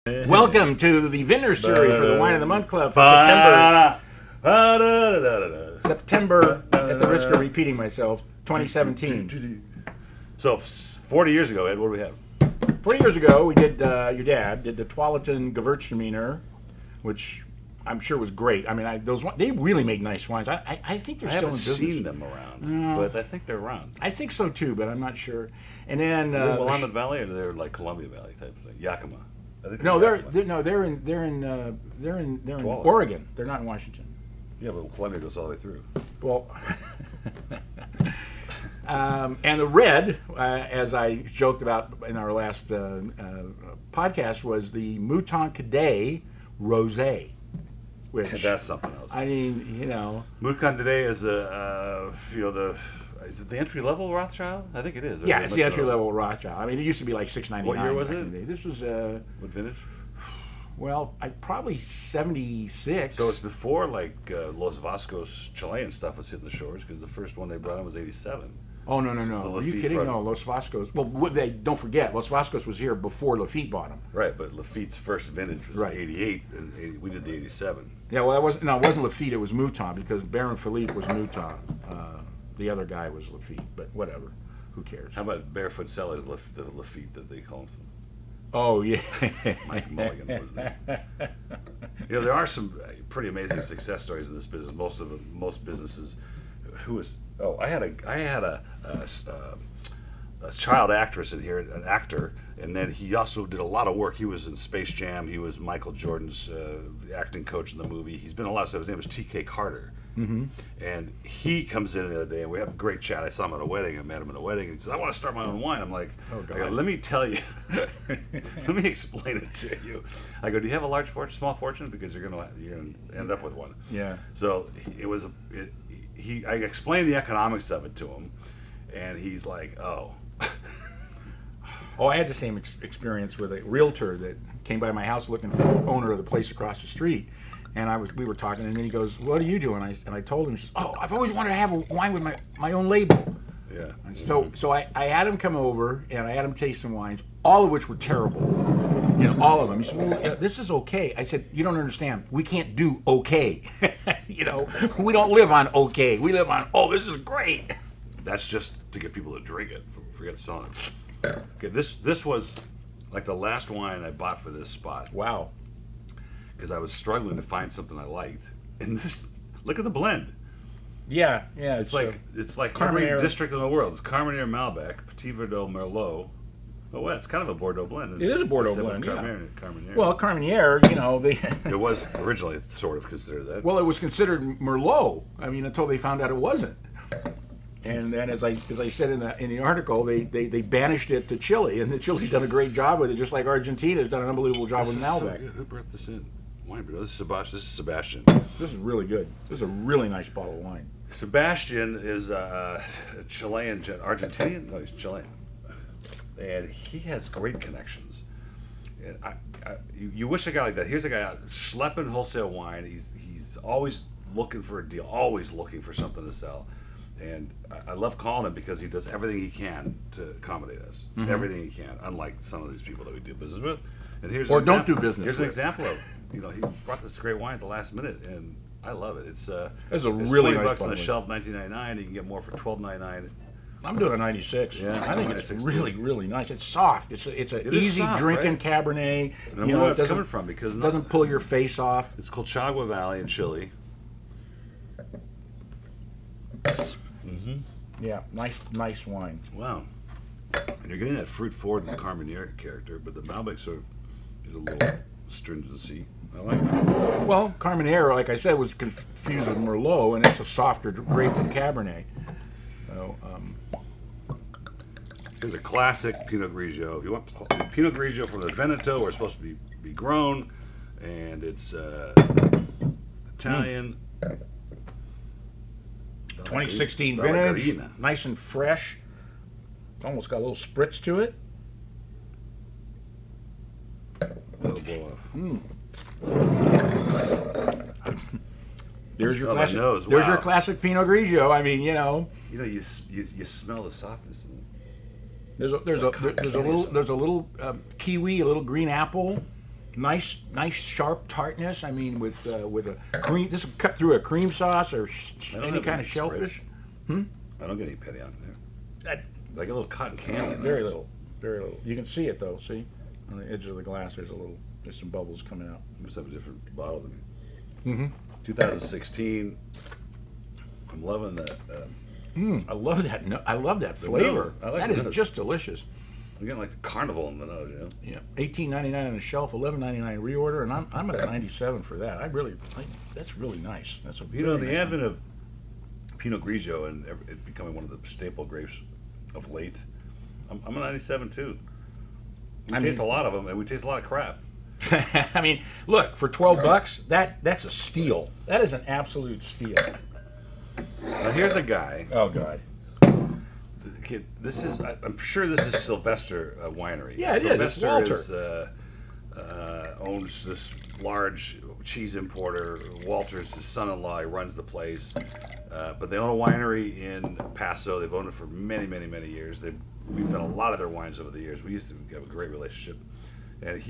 Welcome to the Vintners Series for the Wine of the Month Club for September, at the risk of repeating myself, 2017. So, 40 years ago, Ed, what do we have? 40 years ago, we did, your dad did the Tualatin Gewürztraminer, which I'm sure was great. I mean, they really make nice wines. I think they're still in business. I haven't seen them around, but I think they're around. I think so too, but I'm not sure. And then Willamette Valley, or they're like Columbia Valley type of thing. Yakima. No, they're in Oregon. They're not in Washington. Yeah, but Columbia goes all the way through. Well, and the red, as I joked about in our last podcast, was the Mouton Cadet Rosé. Which that's something else. I mean, you know, Mouton Cadet is is it the entry level Rothschild? I think it is. Yeah, it's the entry level Rothschild. I mean, it used to be like $6.99. What year was it? This was what vintage? Well, probably 76. So it's before like Los Vascos Chilean stuff was hitting the shores, because the first one they brought in was '87. Oh no! Are you kidding? No, Los Vascos. Well, don't forget, Los Vascos was here before Lafite bought them. Right, but Lafite's first vintage was '88, and we did the '87. Yeah, well, it wasn't Lafite. It was Mouton, because Baron Philippe was Mouton. The other guy was Lafite, but whatever. Who cares? How about Barefoot Sellers, the Lafite that they call him? Oh, yeah. Mike Mulligan was there. You know, there are some pretty amazing success stories in this business. Most businesses. I had a child actress in here, an actor, and then he also did a lot of work. He was in Space Jam. He was Michael Jordan's acting coach in the movie. He's been in a lot of stuff. His name was T.K. Carter. Mm-hmm. And he comes in the other day, and we have a great chat. I saw him at a wedding. I met him at a wedding, and he says, "I want to start my own wine." I'm like, "Oh, God." I go, let me tell you. Let me explain it to you. I go, "Do you have a large fortune, small fortune? Because you're gonna end up with one." Yeah. So I explained the economics of it to him, and he's like, "Oh." Oh, I had the same experience with a realtor that came by my house looking for the owner of the place across the street. And we were talking, and then he goes, "What do you do?" And I told him, he says, "Oh, I've always wanted to have a wine with my own label." Yeah. So I had him come over, and I had him taste some wines, all of which were terrible. You know, all of them. He said, "Well, this is okay." I said, "You don't understand. We can't do okay. You know, we don't live on okay. We live on, oh, this is great." That's just to get people to drink it. Forget selling it. Okay, this was like the last wine I bought for this spot. Wow. Because I was struggling to find something I liked, and look at the blend. Yeah. It's like every district in the world. It's Carménère, Malbec, Petit Verdot, Merlot. Oh, well, it's kind of a Bordeaux blend. It is a Bordeaux blend. Carménère. Well, Carménère, you know, it was originally sort of considered that. Well, it was considered Merlot. I mean, until they found out it wasn't. And then, as I said in the article, they banished it to Chile, and Chile's done a great job with it, just like Argentina's done an unbelievable job with Malbec. So who brought this in? Wine, bro. This is Sebastian. This is really good. This is a really nice bottle of wine. Sebastian is a Chilean, Argentinian. No, he's Chilean, and he has great connections. And you wish a guy like that. Here's a guy out schlepping wholesale wine. He's always looking for a deal, always looking for something to sell. And I love calling him because he does everything he can to accommodate us. Mm-hmm. Everything he can, unlike some of these people that we do business with. And don't do business. Here's an example of, he brought this great wine at the last minute, and I love it. It's really nice $20 on the shelf, $19.99. You can get more for $12.99. I'm doing a 96. Yeah, I think it's really, really nice. It's soft. It's an easy drinking right? Cabernet. And I know where it's coming from, because it doesn't pull your face off. It's Colchagua Valley in Chile. Mm-hmm. Yeah, nice wine. Wow. And you're getting that fruit forward and Carménère character, but the Malbec sort of is a little stringency. I like it. Well, Carménère, like I said, was confused with Merlot, and it's a softer grape than Cabernet. So, here's a classic Pinot Grigio. If you want Pinot Grigio from the Veneto, where it's supposed to be grown, and it's Italian. 2016 vintage, nice and fresh. Almost got a little spritz to it. Little blow off. There's your classic. Nose. There's wow. your classic Pinot Grigio. I mean, you smell the softness in it. There's a little kiwi, a little green apple, nice sharp tartness. I mean, with a cream. This is cut through a cream sauce or any kind of shellfish. I don't get any petty on there. Like a little cotton candy. Very little, very little. You can see it though. See, on the edge of the glass, there's some bubbles coming out. Must have a different bottle than me. Mm-hmm. 2016. I'm loving that. I love that. I love that flavor. I like that the is nose. just delicious. I'm getting like a carnival in the nose, you know. Yeah, $18.99 on the shelf, $11.99 reorder, and I'm at a 97 for that. That's really nice. That's a You know, very the nice advent of Pinot Grigio and it becoming one of the staple grapes of late, I'm a 97 too. We taste a lot of them, and we taste a lot of crap. I mean, look, for $12, that's a steal. That is an absolute steal. Now here's a guy. Oh God. This is. I'm sure this is Sylvester Winery. Yeah, it is. It's Sylvester owns this large cheese importer. Walter's his son-in-law. He runs the place. But they own a winery in Paso. They've owned it for many, many, many years. We've done a lot of their wines over the years. We used to have a great relationship. And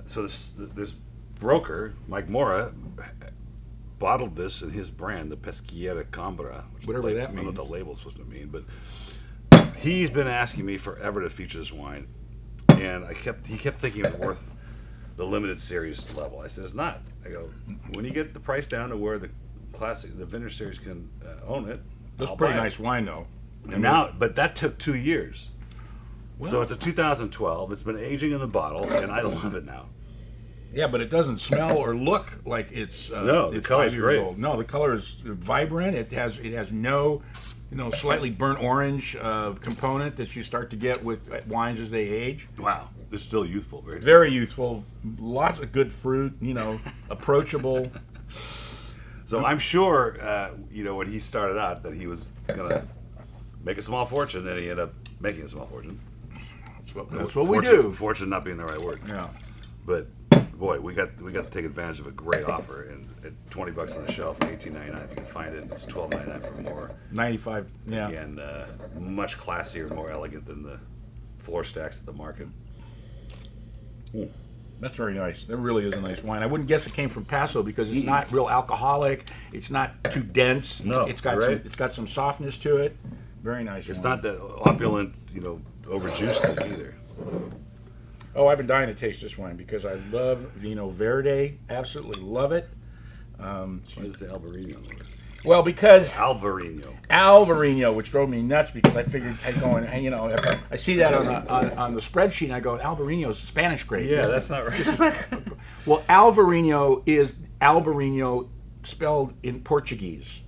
so this broker, Mike Mora, bottled this in his brand, the Pesquiera Cambra. Whatever that I don't know means. what the label's supposed to mean, but he's been asking me forever to feature this wine, and he kept thinking it was worth the limited series level. I said it's not. I go, when you get the price down to where the Vintners Series can own it. That's I'll pretty buy it. nice wine though. And now, but that took 2 years. So it's a 2012. It's been aging in the bottle, and I love it now. Yeah, but it doesn't smell or look like it's No, the it's color's 5 years great. old. No, the color is vibrant. It has no, slightly burnt orange component that you start to get with wines as they age. Wow, it's still youthful, very. Very youthful, lots of good fruit. Approachable. So I'm sure, when he started out, that he was gonna make a small fortune, and he ended up making a small fortune. That's what we do. Fortune not being the right word. Yeah. But boy, we got to take advantage of a great offer, and at $20 on the shelf, $18.99 if you can find it. It's $12.99 for more. 95. Yeah. And much classier, more elegant than the floor stacks at the market. Ooh. That's very nice. That really is a nice wine. I wouldn't guess it came from Paso because it's not real alcoholic. It's not too dense. No, it's got some softness to it. Very nice. It's wine. not that opulent, overjuiced thing either. Oh, I've been dying to taste this wine because I love Vinho Verde. Absolutely love it. Why does it say Alvarinho? Well, because Alvarinho, which drove me nuts because I figured I see that on the spreadsheet and I go, Alvarinho is Spanish grape. Yeah, that's not right. Well, Alvarinho is Alvarinho spelled in Portuguese.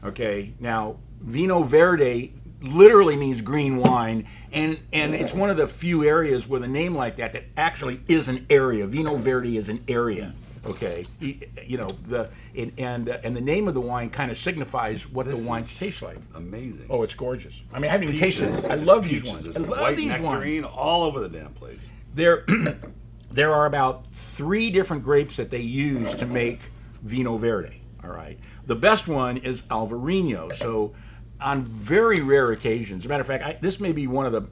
Okay, now Vinho Verde literally means green wine, and it's one of the few areas with a name like that actually is an area. Vinho Verde is an area. Okay, the name of the wine kind of signifies what the wine tastes like. Amazing. Oh, it's gorgeous. I mean, I haven't even tasted it. I There's love these peaches, wines. there's I love white these nectarine wines. all over the damn place. There are about 3 different grapes that they use to make Vinho Verde. All right, the best one is Alvarinho. So, on very rare occasions, as a matter of fact, this may be one of the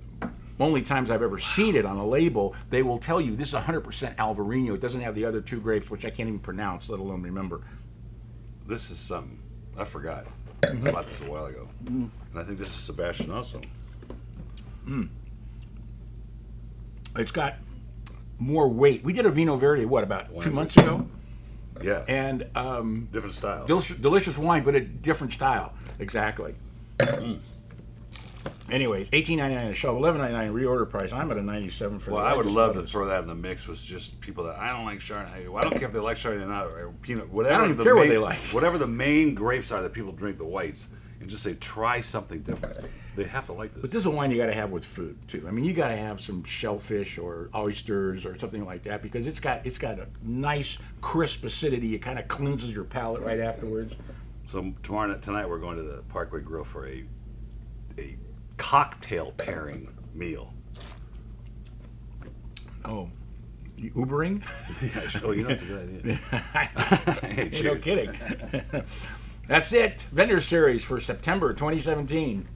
only times I've ever seen it on a label. They will tell you this is 100% Alvarinho. It doesn't have the other 2 grapes, which I can't even pronounce, let alone remember. This is something. I forgot about this a while ago. And I think this is Sebastian also. It's got more weight. We did a Vinho Verde, about 2 months ago? Yeah. And different style. delicious wine, but a different style. Exactly. Anyways, $18.99 a shelf, $11.99 reorder price. I'm at a 97 for that. Well, I would love to throw that in the mix with just people that I don't like Chardonnay. Well, I don't care if they like Chardonnay or not, or Pinot, whatever. I don't even care what they like. Whatever the main grapes are that people drink, the whites, and just say try something different. They have to like this. But this is a wine you got to have with food too. I mean, you got to have some shellfish or oysters or something like that because it's got a nice crisp acidity. It kind of cleanses your palate right afterwards. So tonight we're going to the Parkway Grill for a cocktail pairing meal. Oh, you Ubering? Oh, it's a good idea. Hey, No cheers. kidding. That's it. Vintners Series for September 2017.